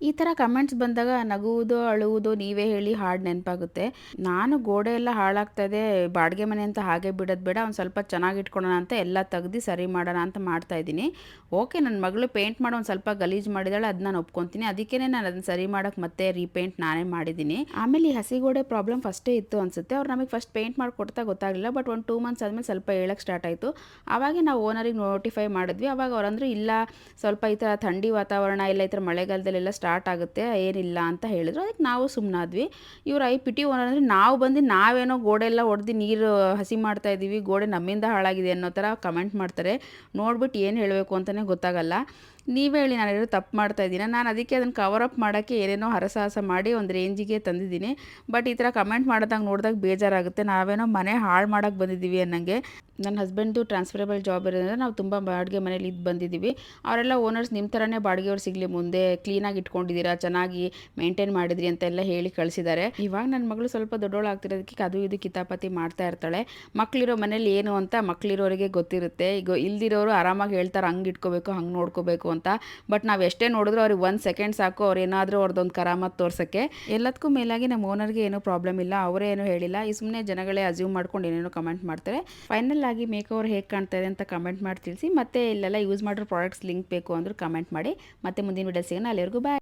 ಈ ಥರ ಕಮೆಂಟ್ಸ್ ಬಂದಾಗ ನಗುವುದು, ಅಳುವುದು ನೀವೇ ಹೇಳಿ ಹಾಡು ನೆನಪಾಗುತ್ತೆ. ನಾನು ಗೋಡೆ ಎಲ್ಲ ಹಾಳಾಗ್ತಾ ಇದೆ, ಬಾಡಿಗೆ ಮನೆ ಅಂತ ಹಾಗೆ ಬಿಡೋದು ಬೇಡ, ಒಂದು ಸ್ವಲ್ಪ ಚೆನ್ನಾಗಿ ಇಟ್ಕೊಳ್ಳೋಣ ಅಂತ ಎಲ್ಲ ತೆಗ್ದು ಸರಿ ಮಾಡೋಣ ಅಂತ ಮಾಡ್ತಾ ಇದ್ದೀನಿ. ಓಕೆ, ನನ್ನ ಮಗಳು ಪೇಂಟ್ ಮಾಡೋ ಒಂದು ಸ್ವಲ್ಪ ಗಲೀಜು ಮಾಡಿದಾಳೆ, ಅದು ನಾನು ಒಪ್ಕೊತೀನಿ. ಅದಕ್ಕೇ ನಾನು ಅದನ್ನು ಸರಿ ಮಾಡೋಕ್ಕೆ ಮತ್ತೆ ರೀಪೇಂಟ್ ನಾನೇ ಮಾಡಿದ್ದೀನಿ. ಆಮೇಲೆ ಈ ಹಸಿ ಗೋಡೆ ಪ್ರಾಬ್ಲಮ್ ಫಸ್ಟೇ ಇತ್ತು ಅನಿಸುತ್ತೆ. ಅವ್ರು ನಮಗೆ ಫಸ್ಟ್ ಪೇಂಟ್ ಮಾಡಿಕೊಡ್ತಾ ಗೊತ್ತಾಗಲಿಲ್ಲ. ಬಟ್ ಒಂದು 2 ಮಂತ್ಸ್ ಆದಮೇಲೆ ಸ್ವಲ್ಪ ಹೇಳಕ್ಕೆ ಸ್ಟಾರ್ಟ್ ಆಯಿತು. ಆವಾಗೇ ನಾವು ಓನರಿಗೆ ನೋಟಿಫೈ ಮಾಡಿದ್ವಿ. ಆವಾಗ ಅವರಂದ್ರು, ಇಲ್ಲ ಸ್ವಲ್ಪ ಈ ಥರ ಥಂಡಿ ವಾತಾವರಣ ಇಲ್ಲ, ಈ ಥರ ಮಳೆಗಾಲದಲ್ಲೆಲ್ಲ ಸ್ಟಾರ್ಟ್ ಆಗುತ್ತೆ, ಏನಿಲ್ಲ ಅಂತ ಹೇಳಿದ್ರು. ಅದಕ್ಕೆ ನಾವು ಸುಮ್ಮನಾದ್ವಿ. ಇವ್ರು ಪಿಟಿ ಓನರ್ ಅಂದರೆ ನಾವು ಬಂದು ನಾವೇನೋ ಗೋಡೆ ಎಲ್ಲ ಹೊಡೆದು ನೀರು ಹಸಿ ಮಾಡ್ತಾ ಇದ್ದೀವಿ, ಗೋಡೆ ನಮ್ಮಿಂದ ಹಾಳಾಗಿದೆ ಅನ್ನೋ ಥರ ಕಮೆಂಟ್ ಮಾಡ್ತಾರೆ. ನೋಡ್ಬಿಟ್ಟು ಏನು ಹೇಳಬೇಕು ಅಂತಲೇ ಗೊತ್ತಾಗಲ್ಲ. ನೀವೇ ಹೇಳಿ, ನಾನೇನೋ ತಪ್ಪು ಮಾಡ್ತಾ ಇದ್ದೀನಿ. ನಾನು ಅದಕ್ಕೆ ಅದನ್ನು ಕವರ್ ಅಪ್ ಮಾಡೋಕ್ಕೆ ಏನೇನೋ ಹರಸಾಹಸ ಮಾಡಿ ಒಂದು ರೇಂಜಿಗೆ ತಂದಿದ್ದೀನಿ. ಬಟ್ ಈ ಥರ ಕಮೆಂಟ್ ಮಾಡಿದಾಗ ನೋಡಿದಾಗ ಬೇಜಾರಾಗುತ್ತೆ. ನಾವೇನೋ ಮನೆ ಹಾಳು ಮಾಡೋಕ್ಕೆ ಬಂದಿದ್ದೀವಿ ಅನ್ನಂಗೆ. ನನ್ನ ಹಸ್ಬೆಂಡ್ದು ಟ್ರಾನ್ಸ್ಫರಬಲ್ ಜಾಬ್ ಇರೋದ್ರಿಂದ ನಾವು ತುಂಬ ಬಾಡಿಗೆ ಮನೇಲಿ ಇದ್ದು ಬಂದಿದ್ದೀವಿ. ಅವರೆಲ್ಲ ಓನರ್ಸ್ ನಿಮ್ಮ ಥರನೇ ಬಾಡಿಗೆಯವ್ರು ಸಿಗಲಿ ಮುಂದೆ, ಕ್ಲೀನಾಗಿ ಇಟ್ಕೊಂಡಿದ್ದೀರಾ, ಚೆನ್ನಾಗಿ ಮೇಂಟೈನ್ ಮಾಡಿದ್ರಿ ಅಂತೆಲ್ಲ ಹೇಳಿ ಕಳಿಸಿದ್ದಾರೆ. ಇವಾಗ ನನ್ನ ಮಗಳು ಸ್ವಲ್ಪ ದೊಡ್ಡವಳಾಗ್ತಿರೋದಕ್ಕೆ ಅದು ಇದು ಕಿತಾಪತಿ ಮಾಡ್ತಾ ಇರ್ತಾಳೆ. ಮಕ್ಕಳಿರೋ ಮನೇಲಿ ಏನು ಅಂತ ಮಕ್ಕಳಿರೋರಿಗೆ ಗೊತ್ತಿರುತ್ತೆ. ಈಗ ಇಲ್ದಿರೋರು ಆರಾಮಾಗಿ ಹೇಳ್ತಾರೆ, ಹಂಗೆ ಇಟ್ಕೋಬೇಕು, ಹಂಗೆ ನೋಡ್ಕೋಬೇಕು ಅಂತ. ಬಟ್ ನಾವು ಎಷ್ಟೇ ನೋಡಿದ್ರು ಅವ್ರಿಗೆ 1 ಸೆಕೆಂಡ್ ಸಾಕು, ಅವ್ರು ಏನಾದರೂ ಅವ್ರದ್ದೊಂದು ಕರಾಮತ್ ತೋರ್ಸೋಕ್ಕೆ. ಎಲ್ಲದಕ್ಕೂ ಮೇಲಾಗಿ ನಮ್ಮ ಓನರ್ಗೆ ಏನೂ ಪ್ರಾಬ್ಲಮ್ ಇಲ್ಲ, ಅವರೇ ಏನೂ ಹೇಳಿಲ್ಲ. ಈ ಸುಮ್ಮನೆ ಜನಗಳೇ ಅಸ್ಯೂಮ್ ಮಾಡ್ಕೊಂಡು ಏನೇನೋ ಕಮೆಂಟ್ ಮಾಡ್ತಾರೆ. ಫೈನಲ್ ಆಗಿ ಮೇಕ್ ಓವರ್ ಹೇಗೆ ಕಾಣ್ತಾ ಇದೆ ಅಂತ ಕಮೆಂಟ್ ಮಾಡಿ ತಿಳಿಸಿ. ಮತ್ತೆ ಇಲ್ಲೆಲ್ಲ ಯೂಸ್ ಮಾಡಿರೋ ಪ್ರಾಡಕ್ಟ್ಸ್ ಲಿಂಕ್ ಬೇಕು ಅಂದರೂ ಕಮೆಂಟ್ ಮಾಡಿ. ಮತ್ತೆ ಮುಂದಿನ ವಿಡಿಯೋ ಸಿಗೋಣ. ಅಲ್ಲಿವರೆಗೂ ಬಾಯ್.